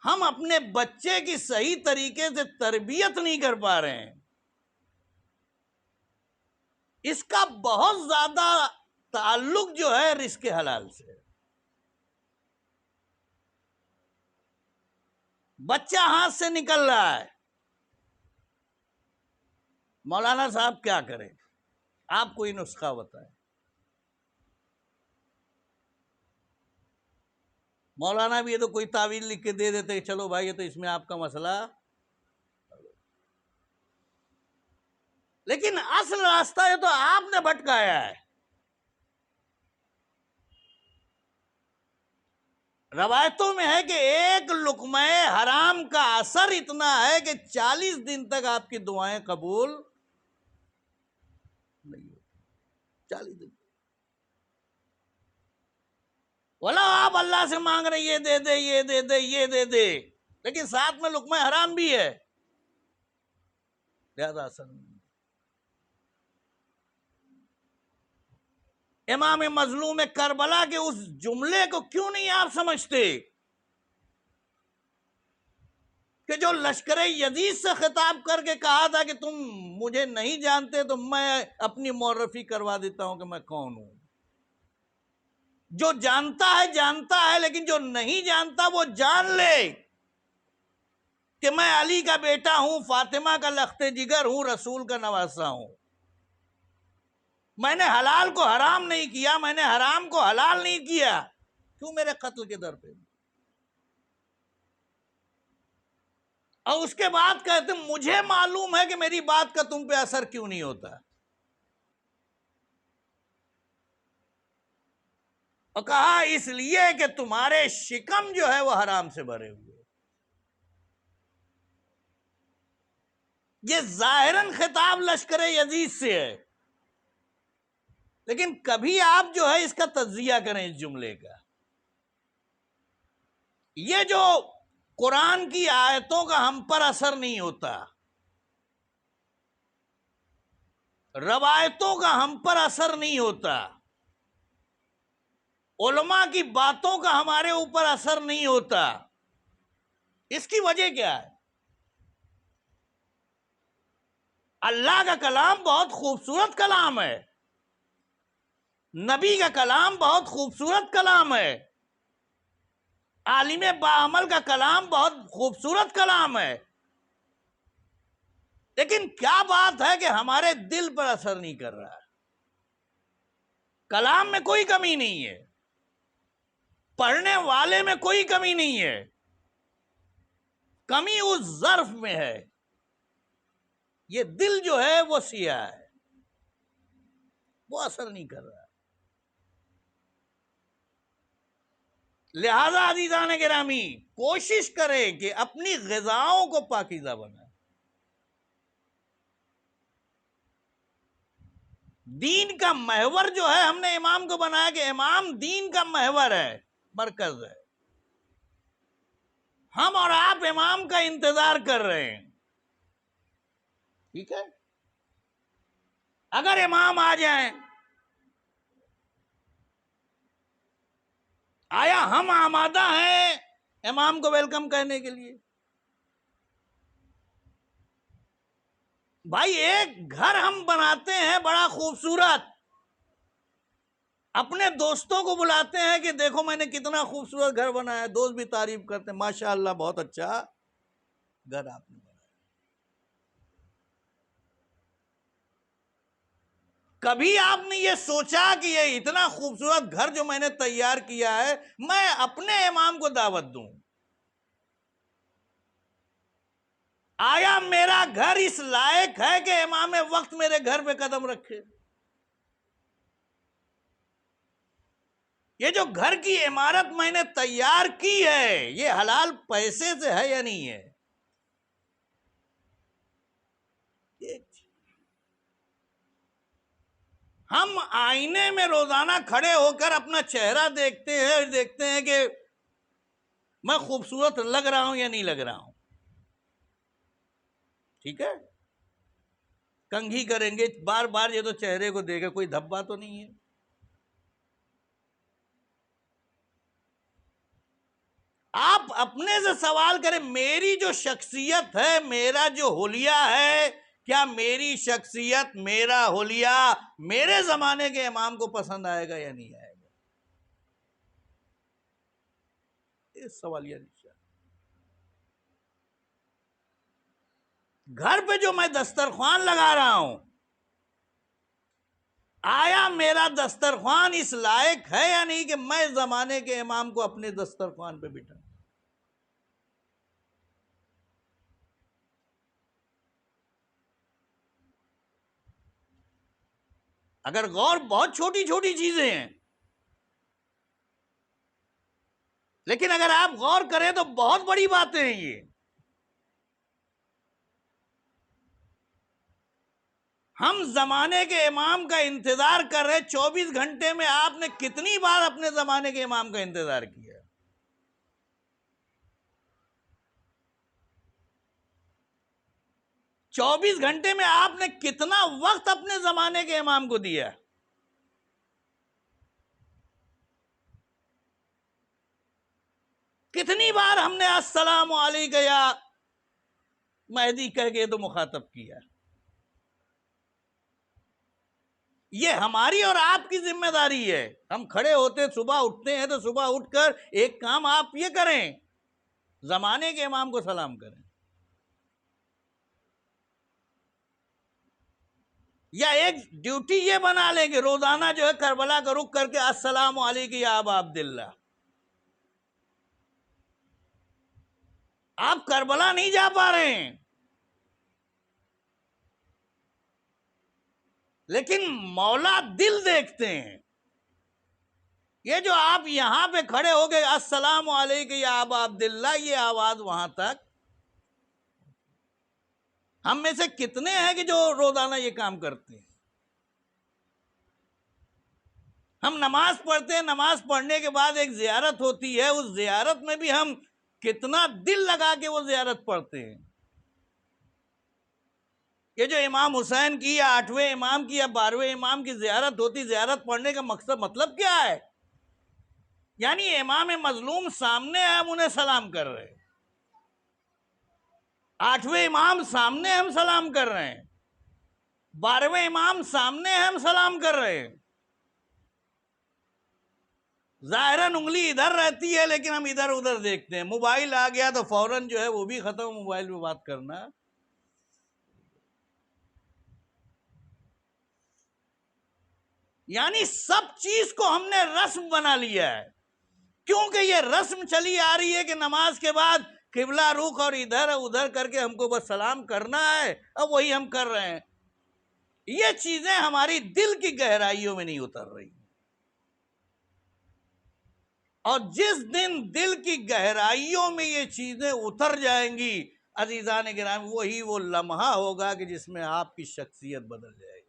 ہم اپنے بچے کی صحیح طریقے سے تربیت نہیں کر پا رہے ہیں، اس کا بہت زیادہ تعلق جو ہے رزق حلال سے۔ بچہ ہاتھ سے نکل رہا ہے، مولانا صاحب کیا کریں؟ آپ کوئی نسخہ بتائیں۔ مولانا بھی یہ تو کوئی تعویل لکھ کے دے دیتے کہ چلو بھائی یہ تو اس میں آپ کا مسئلہ، لیکن اصل راستہ یہ تو آپ نے بھٹکایا ہے۔ روایتوں میں ہے کہ ایک لقمہ حرام کا اثر اتنا ہے کہ 40 دن تک آپ کی دعائیں قبول نہیں ہوتی۔ 40 دن بولا آپ اللہ سے مانگ رہے یہ دے دے یہ دے دے یہ دے دے، لیکن ساتھ میں لقمہ حرام بھی ہے، لہذا اثر نہیں۔ امام مظلوم کربلا کے اس جملے کو کیوں نہیں آپ سمجھتے کہ جو لشکر یزید سے خطاب کر کے کہا تھا کہ تم مجھے نہیں جانتے تو میں اپنی معرفی کروا دیتا ہوں کہ میں کون ہوں۔ جو جانتا ہے لیکن جو نہیں جانتا وہ جان لے کہ میں علی کا بیٹا ہوں، فاطمہ کا لخت جگر ہوں، رسول کا نواسہ ہوں۔ میں نے حلال کو حرام نہیں کیا، میں نے حرام کو حلال نہیں کیا، کیوں میرے قتل کے در پہ؟ اور اس کے بعد کہتے مجھے معلوم ہے کہ میری بات کا تم پہ اثر کیوں نہیں ہوتا، اور کہا اس لیے کہ تمہارے شکم جو ہے وہ حرام سے بھرے ہوئے۔ یہ ظاہراً خطاب لشکر یزید سے ہے، لیکن کبھی آپ جو ہے اس کا تجزیہ کریں اس جملے کا۔ یہ جو قرآن کی آیتوں کا ہم پر اثر نہیں ہوتا، روایتوں کا ہم پر اثر نہیں ہوتا، علماء کی باتوں کا ہمارے اوپر اثر نہیں ہوتا، اس کی وجہ کیا ہے؟ اللہ کا کلام بہت خوبصورت کلام ہے، نبی کا کلام بہت خوبصورت کلام ہے، عالم باعمل کا کلام بہت خوبصورت کلام ہے، لیکن کیا بات ہے کہ ہمارے دل پر اثر نہیں کر رہا ہے۔ کلام میں کوئی کمی نہیں ہے، پڑھنے والے میں کوئی کمی نہیں ہے، کمی اس ظرف میں ہے، یہ دل جو ہے وہ سیاہ ہے، وہ اثر نہیں کر رہا۔ لہذا عزیزان گرامی کوشش کریں کہ اپنی غذاؤں کو پاکیزہ بنائیں۔ دین کا محور جو ہے ہم نے امام کو بنایا کہ امام دین کا محور ہے، مرکز ہے، ہم اور آپ امام کا انتظار کر رہے ہیں، ٹھیک ہے؟ اگر امام آ جائیں، آیا ہم آمادہ ہیں امام کو ویلکم کہنے کے لیے؟ بھائی ایک گھر ہم بناتے ہیں بڑا خوبصورت، اپنے دوستوں کو بلاتے ہیں کہ دیکھو میں نے کتنا خوبصورت گھر بنایا ہے، دوست بھی تعریف کرتے ہیں، ماشاءاللہ بہت اچھا گھر آپ نے بنایا۔ کبھی آپ نے یہ سوچا کہ یہ اتنا خوبصورت گھر جو میں نے تیار کیا ہے میں اپنے امام کو دعوت دوں؟ آیا میرا گھر اس لائق ہے کہ امام وقت میرے گھر پہ قدم رکھے؟ یہ جو گھر کی عمارت میں نے تیار کی ہے یہ حلال پیسے سے ہے یا نہیں ہے؟ ہم آئینے میں روزانہ کھڑے ہو کر اپنا چہرہ دیکھتے ہیں اور دیکھتے ہیں کہ میں خوبصورت لگ رہا ہوں یا نہیں لگ رہا ہوں، ٹھیک ہے؟ کنگھی کریں گے بار بار، یہ تو چہرے کو دیکھے کوئی دھبا تو نہیں ہے۔ آپ اپنے سے سوال کریں میری جو شخصیت ہے، میرا جو حلیہ ہے، کیا میری شخصیت، میرا حلیہ میرے زمانے کے امام کو پسند آئے گا یا نہیں آئے گا؟ اس سوالیہ نشان۔ گھر پہ جو میں دسترخوان لگا رہا ہوں، آیا میرا دسترخوان اس لائق ہے یا نہیں کہ میں زمانے کے امام کو اپنے دسترخوان پہ بٹھاؤں؟ 'اگر غور بہت چھوٹی چھوٹی چیزیں ہیں، لیکن اگر آپ غور کریں تو بہت بڑی باتیں ہیں یہ۔ ہم زمانے کے امام کا انتظار کر رہے، 24 گھنٹے میں آپ نے کتنی بار اپنے زمانے کے امام کا انتظار کیا؟ 24 گھنٹے میں آپ نے کتنا وقت اپنے زمانے کے امام کو دیا؟ کتنی بار ہم نے السلام علیکم یا مہدی کہہ کے تو مخاطب کیا؟ یہ ہماری اور آپ کی ذمہ داری ہے۔ ہم کھڑے ہوتے صبح اٹھتے ہیں تو صبح اٹھ کر ایک کام آپ یہ کریں، زمانے کے امام کو سلام کریں۔ یا ایک ڈیوٹی یہ بنا لیں کہ روزانہ جو ہے کربلا کا رخ کر کے السلام علیکم یا ابا عبداللہ. آپ کربلا نہیں جا پا رہے ہیں، لیکن مولا دل دیکھتے ہیں. یہ جو آپ یہاں پہ کھڑے ہو گئے السلام علیکم یا ابا عبداللہ، یہ آواز وہاں تک، ہم میں سے کتنے ہیں کہ جو روزانہ یہ کام کرتے ہیں؟ ہم نماز پڑھتے ہیں، نماز پڑھنے کے بعد ایک زیارت ہوتی ہے، اس زیارت میں بھی ہم کتنا دل لگا کے وہ زیارت پڑھتے ہیں. یہ جو امام حسین کی یا 8ویں امام کی یا 12ویں امام کی زیارت ہوتی، زیارت پڑھنے کا مطلب کیا ہے؟ یعنی امام مظلوم سامنے ہے، ہم انہیں سلام کر رہے ہیں. 8ویں امام سامنے ہم سلام کر رہے ہیں، 12ویں امام سامنے ہم سلام کر رہے ہیں. ظاہراً انگلی ادھر رہتی ہے لیکن ہم ادھر ادھر دیکھتے ہیں. موبائل آ گیا تو فوراً جو ہے وہ بھی ختم، موبائل پہ بات کرنا. یعنی سب چیز کو ہم نے رسم بنا لیا ہے، کیونکہ یہ رسم چلی آ رہی ہے کہ نماز کے بعد قبلہ رخ اور ادھر ادھر کر کے ہم کو بس سلام کرنا ہے. اب وہی ہم کر رہے ہیں. یہ چیزیں ہماری دل کی گہرائیوں میں نہیں اتر رہی، اور جس دن دل کی گہرائیوں میں یہ چیزیں اتر جائیں گی عزیزان گرامی، وہی وہ لمحہ ہوگا کہ جس میں آپ کی شخصیت بدل جائے گی.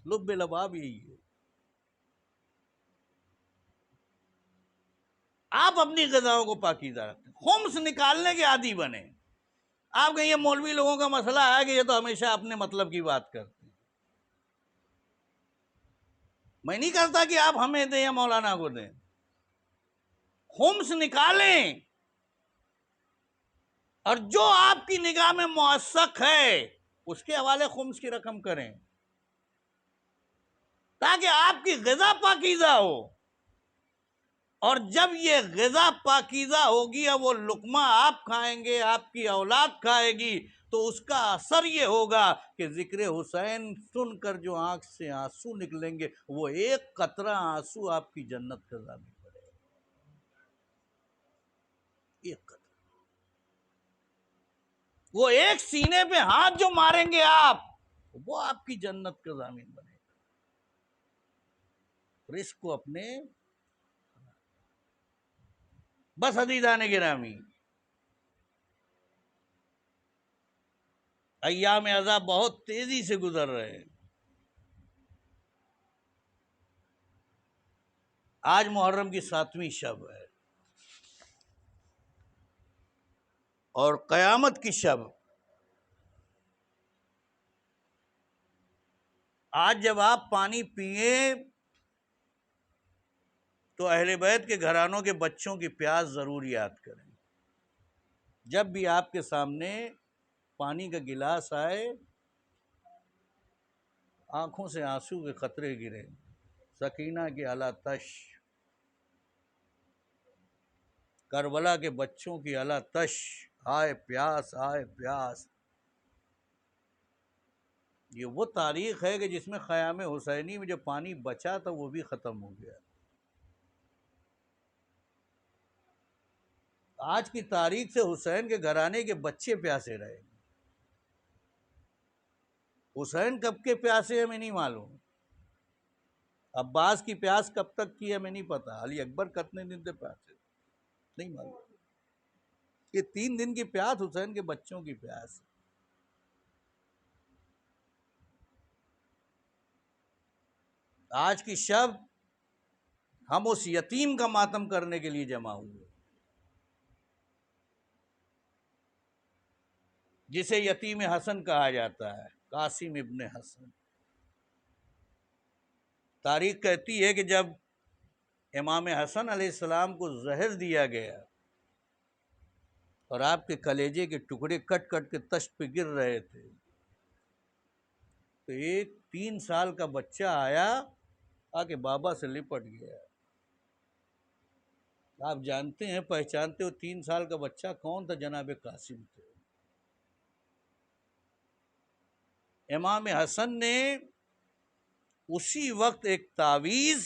لب لباب یہی ہے. آپ اپنی غذاؤں کو پاکیزہ رکھیں، خمس نکالنے کے عادی بنے. آپ کہیں یہ مولوی لوگوں کا مسئلہ ہے کہ یہ تو ہمیشہ اپنے مطلب کی بات کرتے ہیں. میں نہیں کرتا کہ آپ ہمیں دیں یا مولانا کو دیں. خمس نکالیں، اور جو آپ کی نگاہ میں موثق ہے اس کے حوالے خمس کی رقم کریں، تاکہ آپ کی غذا پاکیزہ ہو. اور جب یہ غذا پاکیزہ ہوگی اور وہ لقمہ آپ کھائیں گے، آپ کی اولاد کھائے گی، تو اس کا اثر یہ ہوگا کہ ذکر حسین سن کر جو آنکھ سے آنسو نکلیں گے، وہ ایک قطرہ آنسو آپ کی جنت کا ضامن بنے گا. ایک قطرہ، وہ ایک سینے پہ ہاتھ جو ماریں گے آپ، وہ آپ کی جنت کا ضامن بنے گا. رزق کو اپنے بس عزیزان گرامی، ایام عذاب بہت تیزی سے گزر رہے ہیں. آج محرم کی 7ویں شب ہے اور قیامت کی شب. آج جب آپ پانی پئیں تو اہل بیت کے گھرانوں کے بچوں کی پیاس ضرور یاد کریں. جب بھی آپ کے سامنے پانی کا گلاس آئے، آنکھوں سے آنسو کے قطرے گریں. سکینہ کی اعلیٰ تش، کربلا کے بچوں کی اعلیٰ تش، آئے پیاس آئے پیاس. یہ وہ تاریخ ہے کہ جس میں خیام حسینی میں جو پانی بچا تھا وہ بھی ختم ہو گیا. آج کی تاریخ سے حسین کے گھرانے کے بچے پیاسے رہے. حسین کب کے پیاسے ہمیں نہیں معلوم، عباس کی پیاس کب تک کی ہمیں نہیں پتا، علی اکبر کتنے دن سے پیاسے نہیں معلوم. یہ 3 دن کی پیاس حسین کے بچوں کی پیاس. آج کی شب ہم اس یتیم کا ماتم کرنے کے لیے جمع ہوئے جسے یتیم حسن کہا جاتا ہے، قاسم ابن حسن. تاریخ کہتی ہے کہ جب امام حسن علیہ السلام کو زہر دیا گیا اور آپ کے کلیجے کے ٹکڑے کٹ کٹ کے تشت پہ گر رہے تھے، تو ایک 3 سال کا بچہ آیا، آ کے بابا سے لپٹ گیا. آپ جانتے ہیں، پہچانتے ہو 3 سال کا بچہ کون تھا؟ جناب قاسم تھے. امام حسن نے اسی وقت ایک تعویذ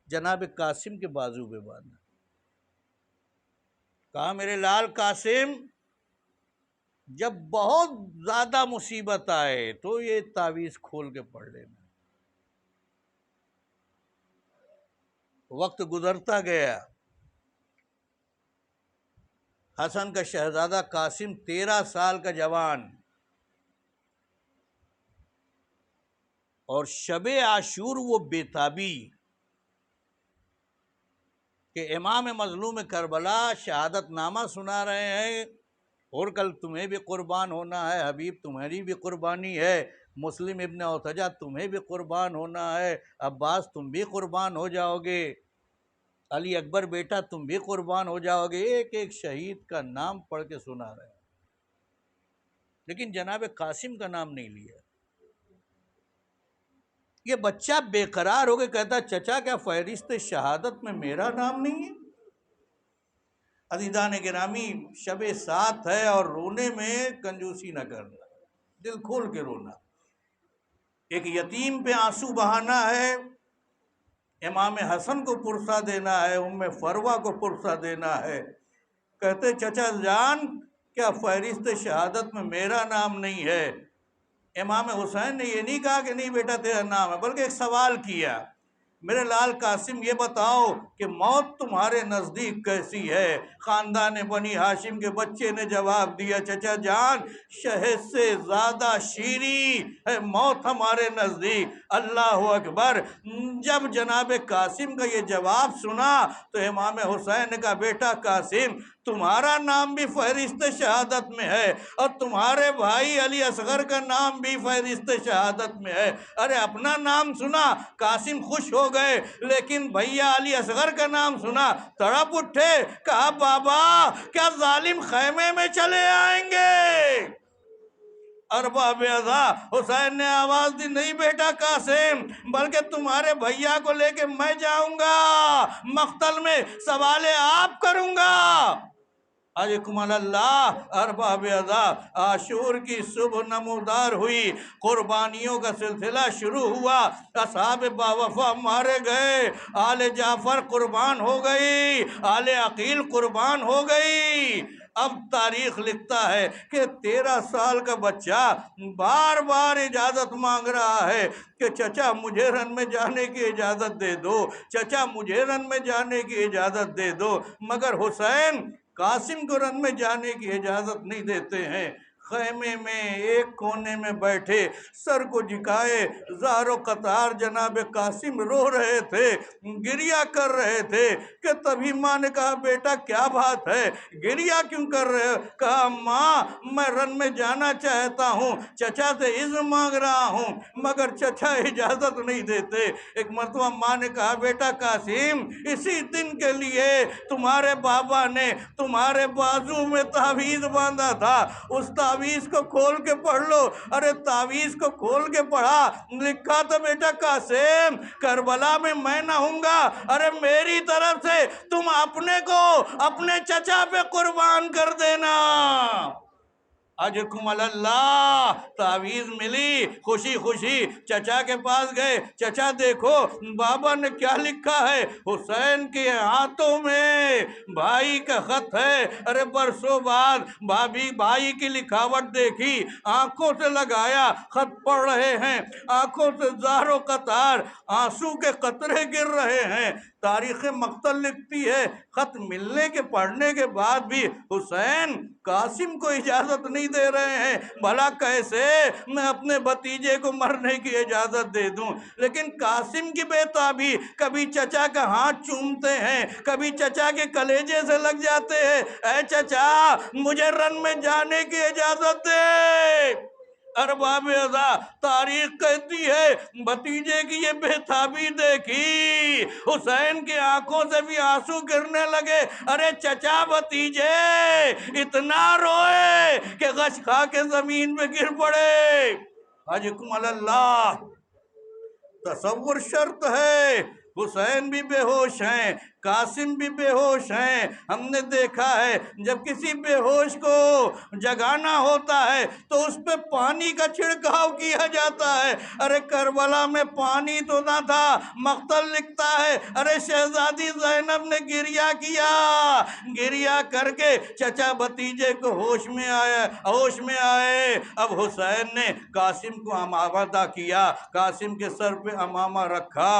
جناب قاسم کے بازو پہ باندھا، کہا میرے لال قاسم جب بہت زیادہ مصیبت آئے تو یہ تعویذ کھول کے پڑھ لینا۔ وقت گزرتا گیا، حسن کا شہزادہ قاسم 13 سال کا جوان، اور شب عاشور وہ بیتابی کہ امام مظلوم کربلا شہادت نامہ سنا رہے ہیں، اور کل تمہیں بھی قربان ہونا ہے، حبیب تمہاری بھی قربانی ہے، مسلم ابن اوتھجہ تمہیں بھی قربان ہونا ہے، عباس تم بھی قربان ہو جاؤ گے، علی اکبر بیٹا تم بھی قربان ہو جاؤ گے، ایک ایک شہید کا نام پڑھ کے سنا رہے ہیں، لیکن جناب قاسم کا نام نہیں لیا۔ یہ بچہ بے قرار ہو کے کہتا چچا کیا فہرست شہادت میں میرا نام نہیں ہے؟ عزیزان گرامی، شب سات ہے اور رونے میں کنجوسی نہ کرنا، دل کھول کے رونا۔ ایک یتیم پہ آنسو بہانا ہے، امام حسن کو پرسہ دینا ہے، ام فروہ کو پرسہ دینا ہے۔ کہتے چچا جان کیا فہرست شہادت میں میرا نام نہیں ہے؟ امام حسین نے یہ نہیں کہا کہ نہیں بیٹا تیرا نام ہے، بلکہ ایک سوال کیا، میرے لال قاسم یہ بتاؤ کہ موت تمہارے نزدیک کیسی ہے؟ خاندان بنی ہاشم کے بچے نے جواب دیا چچا جان شہد سے زیادہ شیریں ہے موت ہمارے نزدیک، اللہ اکبر۔ جب جناب قاسم کا یہ جواب سنا تو امام حسین نے کہا بیٹا قاسم تمہارا نام بھی فہرست شہادت میں ہے، اور تمہارے بھائی علی اصغر کا نام بھی فہرست شہادت میں ہے۔ ارے اپنا نام سنا قاسم خوش ہو گئے، لیکن بھیا علی اصغر کا نام سنا تڑپ اٹھے، کہا بابا کیا ظالم خیمے میں چلے آئیں گے؟ ارباب اعضا حسین نے آواز دی نہیں بیٹا قاسم، بلکہ تمہارے بھیا کو لے کے میں جاؤں گا مقتل میں، سوال آپ کروں گا۔ علیکم اللہ ارباب اعضا، عاشور کی صبح نمودار ہوئی، قربانیوں کا سلسلہ شروع ہوا، اصحاب باوفا مارے گئے، آل جعفر قربان ہو گئی، آل عقیل قربان ہو گئی۔ اب تاریخ لکھتا ہے کہ 13 سال کا بچہ بار بار اجازت مانگ رہا ہے کہ چچا مجھے رن میں جانے کی اجازت دے دو، چچا مجھے رن میں جانے کی اجازت دے دو، مگر حسین قاسم کو رن میں جانے کی اجازت نہیں دیتے ہیں۔ خیمے میں ایک کونے میں بیٹھے سر کو جھکائے زار و قطار جناب قاسم رو رہے تھے، گریہ کر رہے تھے کہ تبھی ماں نے کہا بیٹا کیا بات ہے، گریہ کیوں کر رہے ہو؟ کہا ماں میں رن میں جانا چاہتا ہوں، چچا سے اذن مانگ رہا ہوں مگر چچا اجازت نہیں دیتے۔ ایک مرتبہ ماں نے کہا بیٹا قاسم اسی دن کے لیے تمہارے بابا نے تمہارے بازو میں تعویذ باندھا تھا، اس تعویذ کو کھول کے پڑھ لو۔ ارے تعویذ کو کھول کے پڑھا، لکھا تھا بیٹا قاسم کربلا میں نہ ہوں گا، ارے میری طرف سے تم اپنے کو اپنے چچا پہ قربان کر دینا۔ اجکم اللہ، تعویذ ملی، خوشی خوشی چچا کے پاس گئے، چچا دیکھو بابا نے کیا لکھا ہے، حسین کے ہاتھوں میں بھائی کا خط ہے۔ ارے برسوں بعد بھائی کی لکھاوٹ دیکھی، آنکھوں سے لگایا، خط پڑھ رہے ہیں، آنکھوں سے زار و قطار آنسو کے قطرے گر رہے ہیں۔ تاریخ مقتل لکھتی ہے خط ملنے کے پڑھنے کے بعد بھی حسین قاسم کو اجازت نہیں دے رہے ہیں، بھلا کیسے میں اپنے بھتیجے کو مرنے کی اجازت دے دوں؟ لیکن قاسم کی بیتابی، کبھی چچا کا ہاتھ چومتے ہیں، کبھی چچا کے کلیجے سے لگ جاتے ہیں، اے چچا مجھے رن میں جانے کی اجازت دے۔ ارباب اعضا تاریخ کہتی ہے بھتیجے کی یہ بیتابی دیکھی، حسین کی آنکھوں سے بھی آنسو گرنے لگے۔ ارے چچا بھتیجے اتنا روئے کہ غش کھا کے زمین پہ گر پڑے۔ حجکم اللہ، تصور شرط ہے، حسین بھی بے ہوش ہیں، قاسم بھی بے ہوش ہیں۔ ہم نے دیکھا ہے جب کسی بے ہوش کو جگانا ہوتا ہے تو اس پہ پانی کا چھڑکاؤ کیا جاتا ہے۔ ارے کربلا میں پانی تو نہ تھا، مقتل لکھتا ہے ارے شہزادی زینب نے گریہ کیا، گریہ کر کے چچا بھتیجے کو ہوش میں آئے۔ اب حسین نے قاسم کو امامہ کیا، قاسم کے سر پہ امامہ رکھا،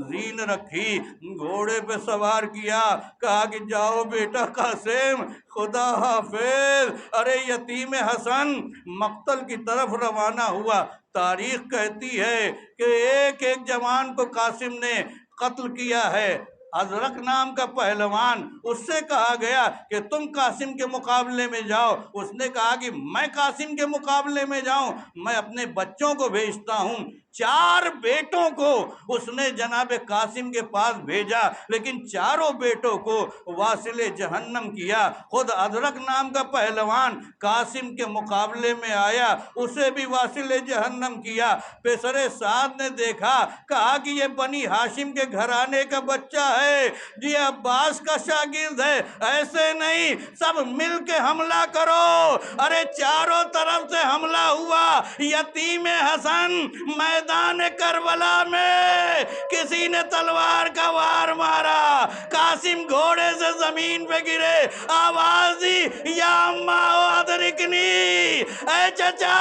زین رکھی، گھوڑے پہ سوار کیا، کہا کہ جاؤ بیٹا قاسم، خدا حافظ۔ ارے یتیم حسن مقتل کی طرف روانہ ہوا۔ تاریخ کہتی ہے کہ ایک ایک جوان کو قاسم نے قتل کیا ہے۔ ازرق نام کا پہلوان، اس سے کہا گیا کہ تم قاسم کے مقابلے میں جاؤ، اس نے کہا کہ میں قاسم کے مقابلے میں جاؤں، میں اپنے بچوں کو بھیجتا ہوں۔ 4 بیٹوں کو اس نے جناب قاسم کے پاس بھیجا، لیکن چاروں بیٹوں کو واصل جہنم کیا۔ خود ازرق نام کا پہلوان قاسم کے مقابلے میں آیا، اسے بھی واصل جہنم کیا۔ پیسر سعد نے دیکھا، کہا کہ یہ بنی ہاشم کے گھرانے کا بچہ ہے، یہ عباس کا شاگرد ہے، ایسے نہیں، سب مل کے حملہ کرو۔ ارے چاروں طرف سے حملہ ہوا۔ یتیم حسن میدان کربلا میں کسی نے تلوار کا وار مارا، قاسم گھوڑے سے زمین پہ گرے، آواز دی یا اماں ادرکنی، اے چچا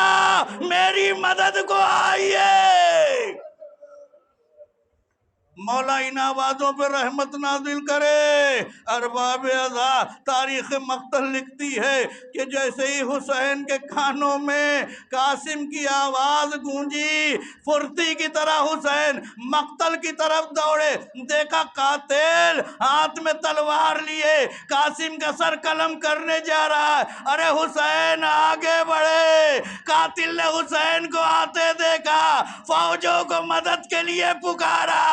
میری مدد کو آئیے۔ مولا ان آوازوں پہ رحمت نازل کرے۔ ارباب ازا تاریخ مقتل لکھتی ہے کہ جیسے ہی حسین کے کانوں میں قاسم کی آواز گونجی، فرتی کی طرح حسین مقتل کی طرف دوڑے، دیکھا قاتل ہاتھ میں تلوار لیے قاسم کا سر قلم کرنے جا رہا ہے۔ ارے حسین آگے بڑھے، قاتل نے حسین کو آتے دیکھا، فوجوں کو مدد کے لیے پکارا۔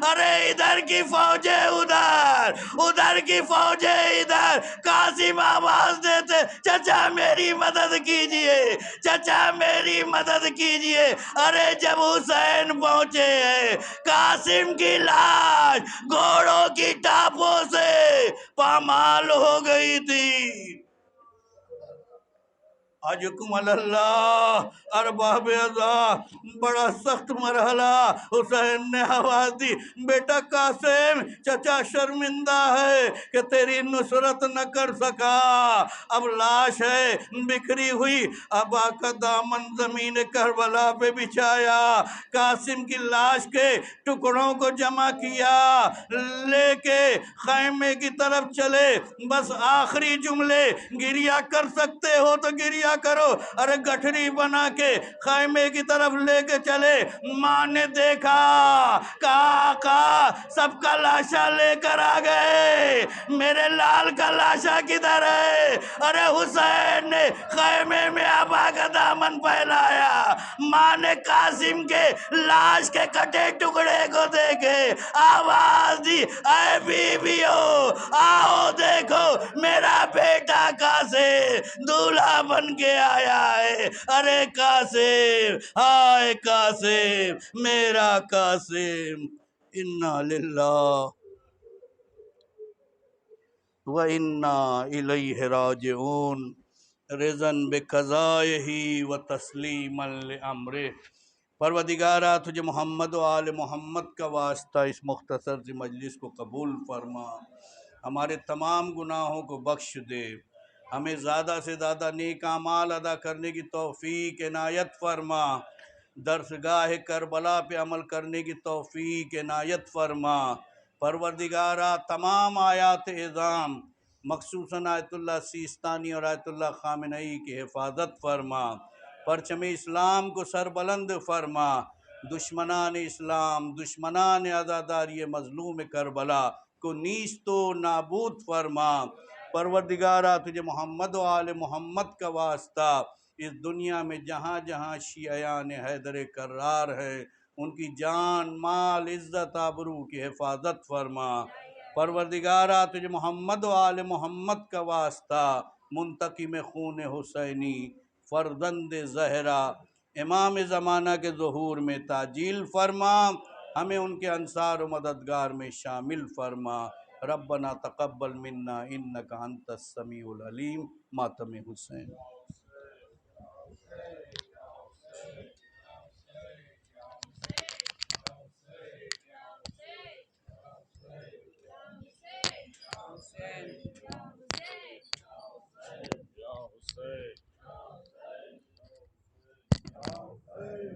ارے ادھر کی فوجیں ادھر، ادھر کی فوجیں ادھر، قاسم آواز دیتے چچا میری مدد کیجئے، چچا میری مدد کیجئے۔ ارے جب حسین پہنچے ہیں، قاسم کی لاش گھوڑوں کی ٹاپوں سے پامال ہو گئی تھی۔ حجکم اللہ۔ ارباب ازا بڑا سخت مرحلہ۔ حسین نے آواز دی بیٹا قاسم، چچا شرمندہ ہے کہ تیری نصرت نہ کر سکا۔ اب لاش ہے بکھری ہوئی، ابا کا دامن زمین کربلا پہ بچھایا، قاسم کی لاش کے ٹکڑوں کو جمع کیا، لے کے خیمے کی طرف چلے۔ بس آخری جملے، گریہ کر سکتے ہو تو گریہ کرو۔ ارے گٹھری بنا کے خیمے کی طرف لے کے چلے۔ ماں نے دیکھا، کہا آقا سب کا لاشا لے کر آ گئے، میرے لال کا لاشا کدھر ہے؟ ارے حسین نے خیمے میں ابا کا دامن پھیلایا۔ ماں نے قاسم کے لاش کے کٹے ٹکڑے کو دیکھے، آواز دی اے بیویو آؤ دیکھو میرا بیٹا قاسم دولہا بن کے آیا ہے۔ ارے قاسم، ہائے قاسم میرا قاسم، انا للہ وَإِنَّا إِلَيْهِ رَاجِعُونَ رِضًا بِقَضَائِهِ وَتَسْلِيمًا لِأَمْرِهِ۔ پروردگارہ تجھے محمد و آل محمد کا واسطہ اس مختصر سی مجلس کو قبول فرما، ہمارے تمام گناہوں کو بخش دے، ہمیں زیادہ سے زیادہ نیک اعمال ادا کرنے کی توفیق عنایت فرما، درسگاہ کربلا پہ عمل کرنے کی توفیق عنایت فرما۔ پروردگارہ تمام آیات اعظام مخصوصاً آیت اللہ سیستانی اور آیت اللہ خامنئی کی حفاظت فرما، پرچم اسلام کو سربلند فرما، دشمنان اسلام، دشمنان عزاداری مظلوم کربلا کو نیست و نابود فرما۔ پروردگارہ تجھے محمد و آل محمد کا واسطہ اس دنیا میں جہاں جہاں شیعیان حیدر کرار ہے ان کی جان مال عزت آبرو کی حفاظت فرما۔ پروردگارہ تجھے محمد و آل محمد کا واسطہ منتقم خون حسینی فرزند زہرا امام زمانہ کے ظہور میں تعجیل فرما، ہمیں ان کے انصار و مددگار میں شامل فرما۔ ربنا تقبل منا انک انت السمیع العلیم. ماتم حسین. Hussein.